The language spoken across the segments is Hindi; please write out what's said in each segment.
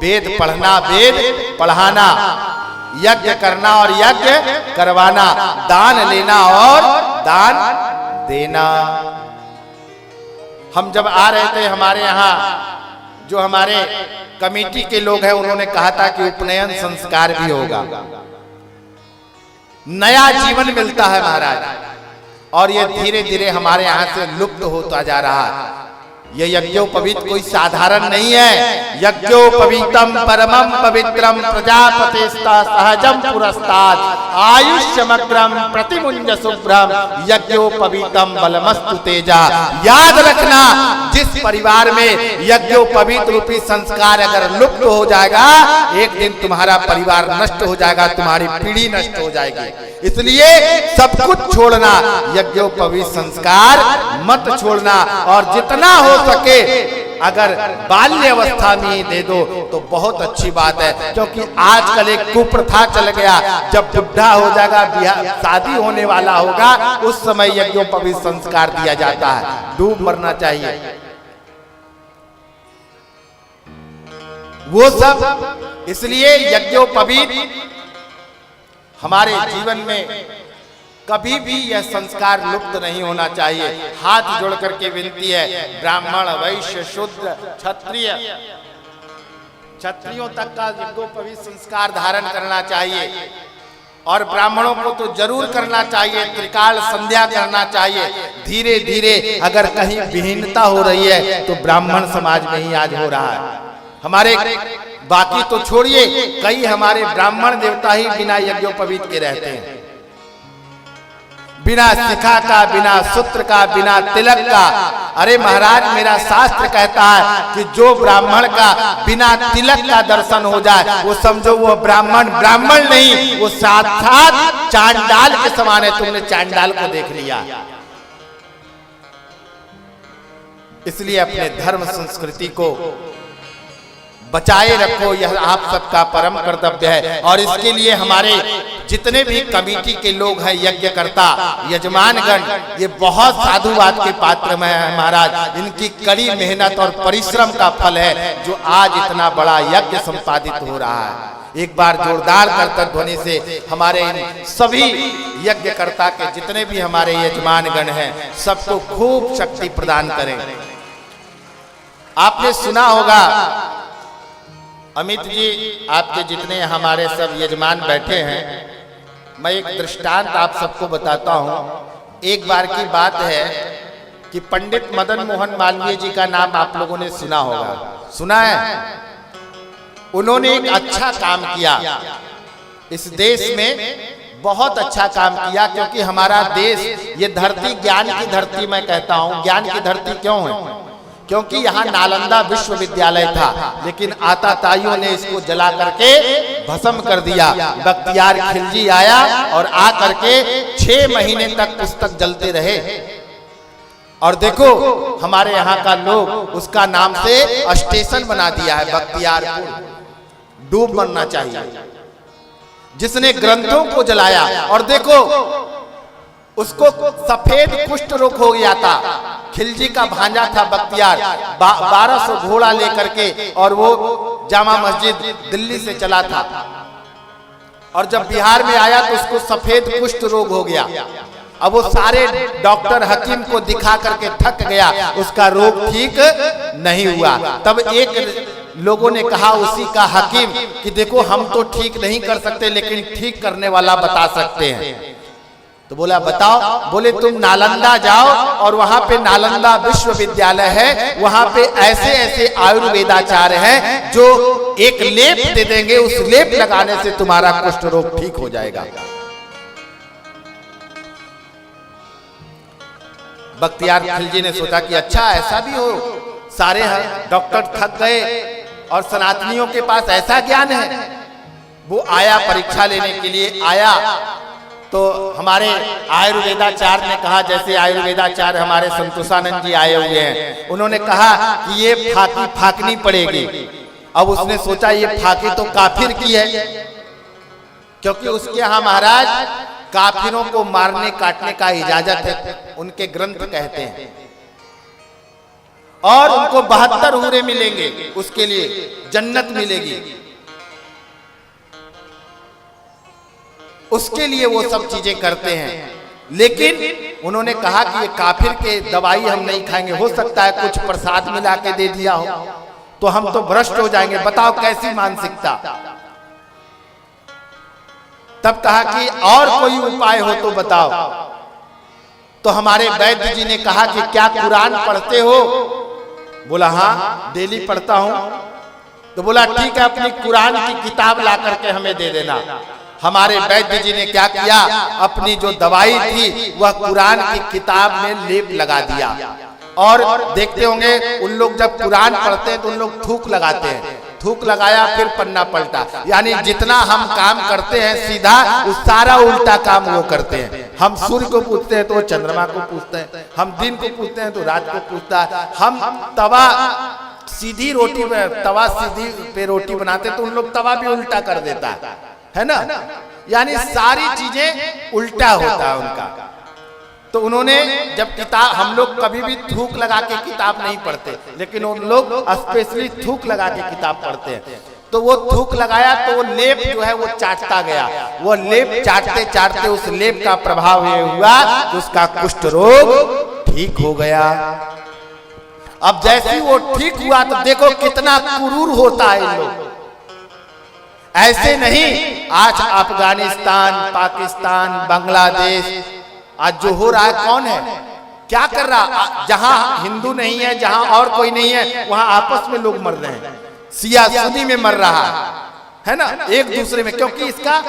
वेद पढ़ना, वेद पढ़ाना, यज्ञ करना और यज्ञ करवाना, दान लेना और दान देना। हम जब आ रहे थे हमारे यहाँ जो हमारे कमेटी के लोग हैं उन्होंने कहा था कि उपनयन संस्कार भी होगा, नया जीवन मिलता है महाराज, और ये धीरे धीरे हमारे यहाँ से लुप्त होता जा रहा है। ये यज्ञोपवीत कोई साधारण नहीं है। यज्ञोपवीतम परमम पवित्रम प्रजापतिस्ता सहजम पुरस्ताद आयुष्यमग्रम प्रतिमुंज शुभ्रम यज्ञोपवीतम बलमस्तु तेजा। याद रखना, जिस परिवार में यज्ञोपवीत रूपी संस्कार अगर लुप्त हो जाएगा, एक दिन तुम्हारा परिवार नष्ट हो जाएगा, तुम्हारी पीढ़ी नष्ट हो जाएगी। इसलिए सब कुछ छोड़ना, यज्ञोपवीत संस्कार मत छोड़ना, और जितना हो सके अगर बाल्य अवस्था में ही दे दो तो बहुत अच्छी बात है। क्योंकि आजकल एक कुप्रथा चल गया, जब बुढ़ा हो जाएगा, शादी होने वाला होगा, उस समय यज्ञोपवीत संस्कार दिया जाता है। डूब मरना चाहिए वो सब। इसलिए यज्ञोपवीत हमारे जीवन में कभी भी यह संस्कार लुप्त नहीं होना चाहिए। हाथ जोड़ करके विनती है, ब्राह्मण, वैश्य, शूद्र, क्षत्रिय, क्षत्रियों तक का यज्ञोपवीत संस्कार धारण करना चाहिए, और ब्राह्मणों को तो जरूर करना चाहिए, त्रिकाल संध्या करना चाहिए। धीरे धीरे अगर कहीं विहीनता हो रही है तो ब्राह्मण समाज में ही आज हो रहा है। हमारे बाकी तो छोड़िए, कई हमारे ब्राह्मण देवता ही बिना यज्ञोपवीत के रहते हैं, बिना शिखा का, बिना सूत्र का, बिना तिलक का। अरे महाराज, मेरा शास्त्र कहता है कि जो ब्राह्मण का बिना तिलक का दर्शन हो जाए वो समझो वो ब्राह्मण ब्राह्मण नहीं, वो साक्षात चांडाल के समान है। तुमने चांडाल को देख लिया। इसलिए अपने धर्म संस्कृति को बचाए रखो, यह आप सबका परम कर्तव्य है। और इसके लिए हमारे जितने भी कमेटी के लोग हैं, यज्ञकर्ता, यजमानगण, ये बहुत साधुवाद के पात्र में है महाराज। इनकी कड़ी मेहनत और परिश्रम का फल है जो आज इतना बड़ा यज्ञ संपादित हो रहा है। एक बार जोरदार करतब ध्वनि से हमारे इन सभी यज्ञकर्ता के जितने भी हमारे यजमानगण हैं सबको खूब शक्ति प्रदान करें। आपने सुना होगा अमित जी, आपके जितने हमारे सब यजमान बैठे हैं, मैं एक दृष्टांत आप सबको बताता हूं। एक बार की बात है कि पंडित मदन मोहन मालवीय जी का नाम आप लोगों ने सुना होगा, सुना है? उन्होंने एक अच्छा काम किया इस देश में, बहुत अच्छा काम किया। क्योंकि हमारा देश ये धरती ज्ञान की धरती, मैं कहता हूं ज्ञान की धरती क्यों है? क्योंकि यहाँ नालंदा विश्वविद्यालय था, लेकिन आताताइयों ने इसको जला करके भस्म कर दिया। बख्तियार खिलजी आया और आ करके 6 महीने तक पुस्तक जलते रहे। और देखो हमारे यहाँ का लोग उसका नाम से स्टेशन बना दिया है, बख्तियारपुर। डूब मरना चाहिए जिसने ग्रंथों को जलाया। और देखो उसको सफेद कुष्ठ रोग हो गया था। खिलजी का भांजा था बख्तियार, 1200 घोड़ा लेकर के, और वो जामा मस्जिद दिल्ली से चला था। और जब बिहार में आया तो उसको सफेद कुष्ठ रोग हो गया। अब वो सारे डॉक्टर हकीम को दिखा करके थक गया, उसका रोग ठीक नहीं हुआ। तब एक लोगों ने कहा उसी का हकीम कि देखो हम तो ठीक नहीं कर सकते, लेकिन ठीक करने वाला बता सकते हैं। तो बोला बताओ। बोले तुम नालंदा जाओ और वहां पे नालंदा विश्वविद्यालय है, वहां पे ऐसे ऐसे आयुर्वेदाचार्य हैं जो एक लेप दे देंगे, उस लेप लगाने से तुम्हारा कुष्ठ रोग ठीक हो जाएगा। बख्तियार खिलजी ने सोचा कि अच्छा ऐसा भी हो, सारे डॉक्टर थक गए और सनातनियों के पास ऐसा ज्ञान है। वो आया परीक्षा लेने के लिए आया, तो हमारे आयुर्वेदाचार्य ने कहा, जैसे आयुर्वेदाचार्य हमारे संतोषानंद जी आए हुए हैं, उन्होंने कहा कि ये फाकी फाकनी पड़ेगी। अब उसने सोचा ये फाकी तो काफिर की है, क्योंकि उसके यहाँ महाराज काफिरों को मारने काटने का इजाजत है, उनके ग्रंथ कहते हैं। और उनको 72 हूरें मिलेंगे, उसके लिए जन्नत मिलेगी, उसके लिए वो सब चीजें करते हैं। लेकिन उन्होंने कहा कि ये काफिर के दवाई हम नहीं खाएंगे, हो सकता है कुछ प्रसाद मिला के दे दिया हो तो हम तो भ्रष्ट हो जाएंगे। बताओ कैसी मानसिकता। तब कहा कि और कोई उपाय हो तो बताओ। तो हमारे वैद्य जी ने कहा कि क्या कुरान पढ़ते हो? बोला हाँ डेली पढ़ता हूं। तो बोला ठीक है, अपनी कुरान की किताब ला करके हमें दे देना। हमारे वैद्य जी ने क्या किया, अपनी जो दवाई थी वह कुरान की किताब में लेप लगा दिया। और देखते होंगे उन लोग जब कुरान पढ़ते हैं तो उन लोग थूक लगाते हैं, थूक लगाया फिर पन्ना पलटा, यानी जितना हम काम करते हैं सीधा उस सारा उल्टा काम वो करते हैं। हम सूर्य को पूछते हैं तो वो चंद्रमा को पूछते हैं, हम दिन को पूछते हैं तो रात को पूछता है, हम तवा सीधी रोटी में तवा सीधी पे रोटी बनाते तो उन लोग तवा भी उल्टा कर देता है ना, यानी सारी चीजें उल्टा होता है उनका। तो उन्होंने जब किताब, हम लोग कभी भी थूक लगा के किताब नहीं पढ़ते, लेकिन उन लोग स्पेशली थूक लगा के किताब पढ़ते हैं। तो वो थूक लगाया तो वो लेप जो है वो चाटता गया, वो लेप चाटते चाटते उस लेप का प्रभाव ये हुआ कि उसका कुष्ठ रोग ठीक हो गया। अब जैसे वो ठीक हुआ तो देखो कितना क्रूर होता है इन लोग। ऐसे नहीं, आज अफगानिस्तान, पाकिस्तान, बांग्लादेश आज जो हो रहा है, कौन है क्या कर रहा? जहां हिंदू नहीं है, जहां और कोई नहीं है, वहां आपस में लोग मर रहे हैं, सिया सुनी में मर रहा है ना, एक दूसरे में, क्योंकि इसका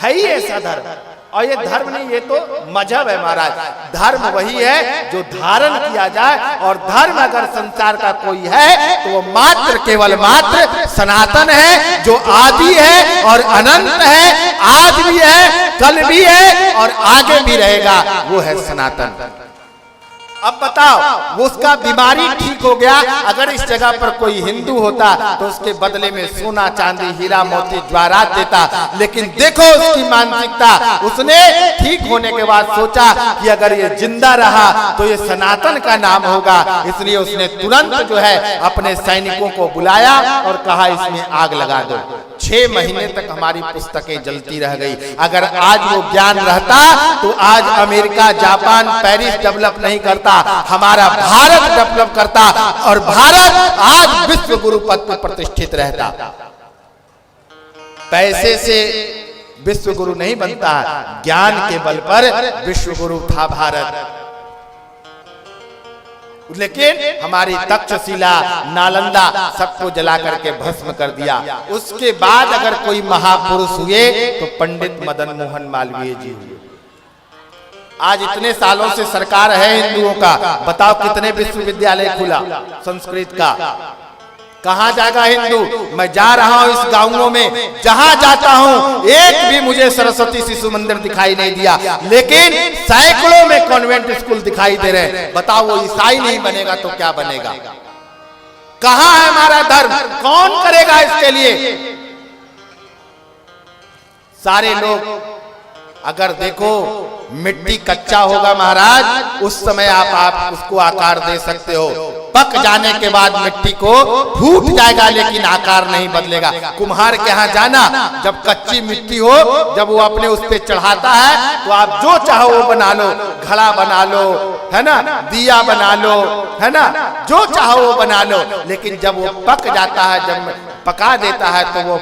है ही ऐसा धर्म। और ये धर्म नहीं, ये तो मजहब है महाराज। धर्म वही है जो धारण किया जाए, और धर्म अगर संसार का कोई है तो वो मात्र केवल मात्र सनातन है, जो आदि है और अनंत है, आज भी है, कल भी है और आगे भी रहेगा, वो है सनातन। अब बताओ, वो उसका बीमारी ठीक हो गया, अगर इस जगह पर कोई हिंदू होता तो उसके बदले में सोना चांदी हीरा मोती जवाहरात देता। लेकिन देखो उसकी मानसिकता, उसने ठीक होने के बाद सोचा कि अगर ये जिंदा रहा तो ये सनातन का नाम होगा, इसलिए उसने तुरंत जो है अपने सैनिकों को बुलाया और कहा इसमें आग लगा दो। 6 महीने तक हमारी पुस्तकें जलती रह गई। अगर आज वो ज्ञान रहता तो आज अमेरिका, जापान, पेरिस डेवलप नहीं करता, हमारा भारत डेवलप करता, और भारत आज विश्व गुरु पद पर प्रतिष्ठित रहता। पैसे से विश्व गुरु नहीं बनता, ज्ञान के बल पर विश्व गुरु था भारत। लेकिन हमारी तक्षशिला, नालंदा सबको जला करके भस्म कर दिया। उसके बाद अगर कोई महापुरुष हुए तो पंडित मदन मोहन मालवीय जी हुए। आज इतने सालों से सरकार है हिंदुओं का, बताओ कितने विश्वविद्यालय खुला संस्कृत का, कहां जाएगा हिंदू? मैं जा रहा हूं इस गांवों में, जहां जाता हूं एक भी मुझे सरस्वती शिशु मंदिर दिखाई नहीं दिया, लेकिन सैकड़ों में कॉन्वेंट स्कूल दिखाई दे रहे हैं। बताओ वो ईसाई नहीं बनेगा तो क्या बनेगा? कहां है हमारा धर्म? कौन करेगा इसके लिए? सारे लोग अगर देखो मिट्टी कच्चा होगा महाराज, उस समय आप उसको आकार दे सकते हो, पक जाने के बाद मिट्टी को फूट जाएगा लेकिन आकार नहीं बदलेगा। कुम्हार के यहाँ जाना, जब कच्ची मिट्टी हो, जब वो अपने उस पे चढ़ाता है तो आप जो चाहो वो बना लो, घड़ा बना लो, है ना, दिया बना लो, है ना, जो चाहो वो बना लो, लेकिन जब वो पक जाता है, जब पका देता है तो वो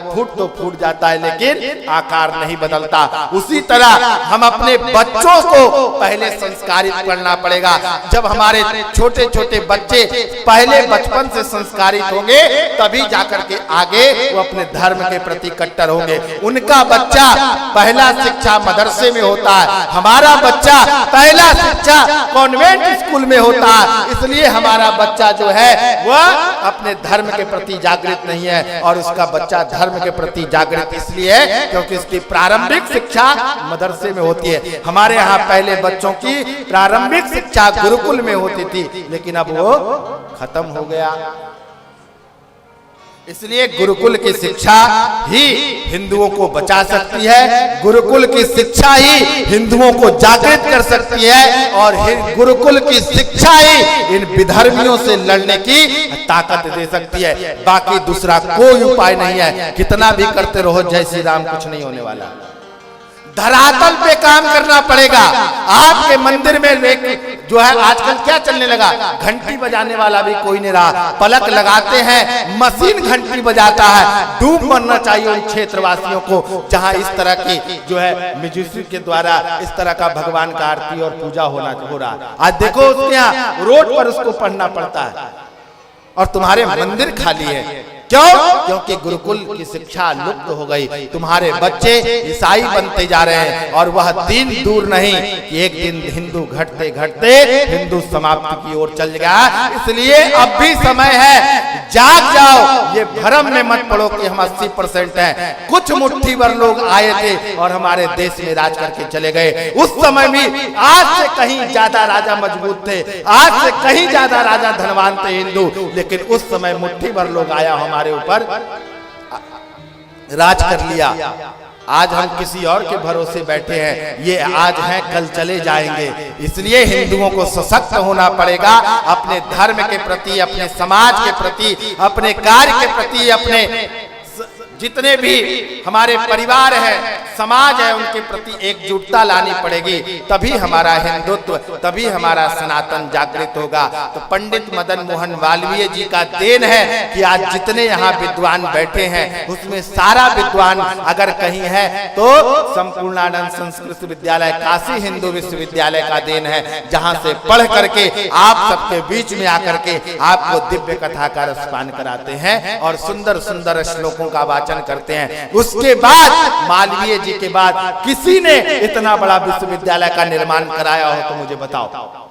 फूट जाता है लेकिन आकार नहीं बदलता। उसी तरह हम अपने बच्चों को पहले संस्कारित करना पड़ेगा। जब हमारे छोटे छोटे बच्चे पहले बचपन से संस्कारित होंगे तभी जाकर के आगे वो अपने धर्म के प्रति कट्टर होंगे। उनका बच्चा पहला शिक्षा मदरसे में होता है, हमारा बच्चा पहला शिक्षा कॉन्वेंट स्कूल में होता है। इसलिए हमारा बच्चा जो है वह अपने धर्म के प्रति जागृत नहीं है, और उसका बच्चा धर्म के प्रति जागृत इसलिए है क्योंकि उसकी प्रारंभिक शिक्षा मदरसे में होती है। हमारे यहाँ पहले बच्चों की प्रारंभिक शिक्षा गुरुकुल में होती थी, लेकिन अब वो खत्म हो गया। इसलिए गुरुकुल की शिक्षा ही हिंदुओं को बचा सकती है, गुरुकुल की शिक्षा ही हिंदुओं को जागृत कर सकती है, और गुरुकुल की शिक्षा ही इन विधर्मियों से लड़ने की ताकत दे सकती है। बाकी दूसरा कोई उपाय नहीं है। कितना भी करते रहो जय श्री राम, कुछ नहीं होने वाला। धरातल पे काम करना पड़ेगा। आपके मंदिर में एक जो है आजकल क्या चलने लगा, घंटी बजाने वाला भी कोई नहीं रहा, पलक लगाते हैं, मशीन घंटी बजाता है। डूब मरना चाहिए उन क्षेत्रवासियों को जहां इस तरह की जो है म्यूजिक के द्वारा इस तरह का भगवान का आरती और पूजा हो रहा। आज देखो उसके यहाँ रोड पर उसको पढ़ना पड़ता है और तुम्हारे मंदिर खाली है। क्यों? क्योंकि गुरुकुल की शिक्षा लुप्त हो गई। तुम्हारे बच्चे ईसाई बनते जा रहे हैं और वह दिन दूर नहीं कि एक दिन हिंदू घटते घटते हिंदू समाप्ति की ओर चल गया। इसलिए अब भी समय है, जाग जाओ। ये भ्रम में मत पड़ो कि हम 80% हैं। कुछ मुट्ठी भर लोग आए थे और हमारे देश में राज करके चले गए। उस समय भी आज से कहीं ज्यादा राजा मजबूत थे, आज से कहीं ज्यादा राजा धनवान थे हिंदू, लेकिन उस समय मुट्ठी भर लोग आया हमारे ऊपर राज कर लिया। आज हम किसी और के भरोसे बैठे हैं। ये आज हैं, कल चले जाएंगे। इसलिए हिंदुओं को सशक्त होना पड़ेगा अपने धर्म के प्रति, अपने समाज के प्रति, अपने कार्य के प्रति, अपने जितने भी हमारे परिवार है, समाज है, उनके प्रति एकजुटता लानी पड़ेगी। तभी हमारा हिंदुत्व, तभी हमारा सनातन जागृत होगा। तो पंडित मदन मोहन मालवीय जी का देन है कि आज जितने यहाँ विद्वान बैठे हैं उसमें सारा विद्वान अगर कहीं है तो संपूर्णानंद संस्कृत विद्यालय काशी हिंदू विश्वविद्यालय का देन है, जहाँ से पढ़ करके आप सबके बीच में आकर के आपको दिव्य कथा का रसपान कराते हैं और सुंदर सुंदर श्लोकों का वाचन करते हैं। उसके बाद मालवीय जी के बाद किसी ने इतना बड़ा विश्वविद्यालय का निर्माण कराया हो तो मुझे बताओ।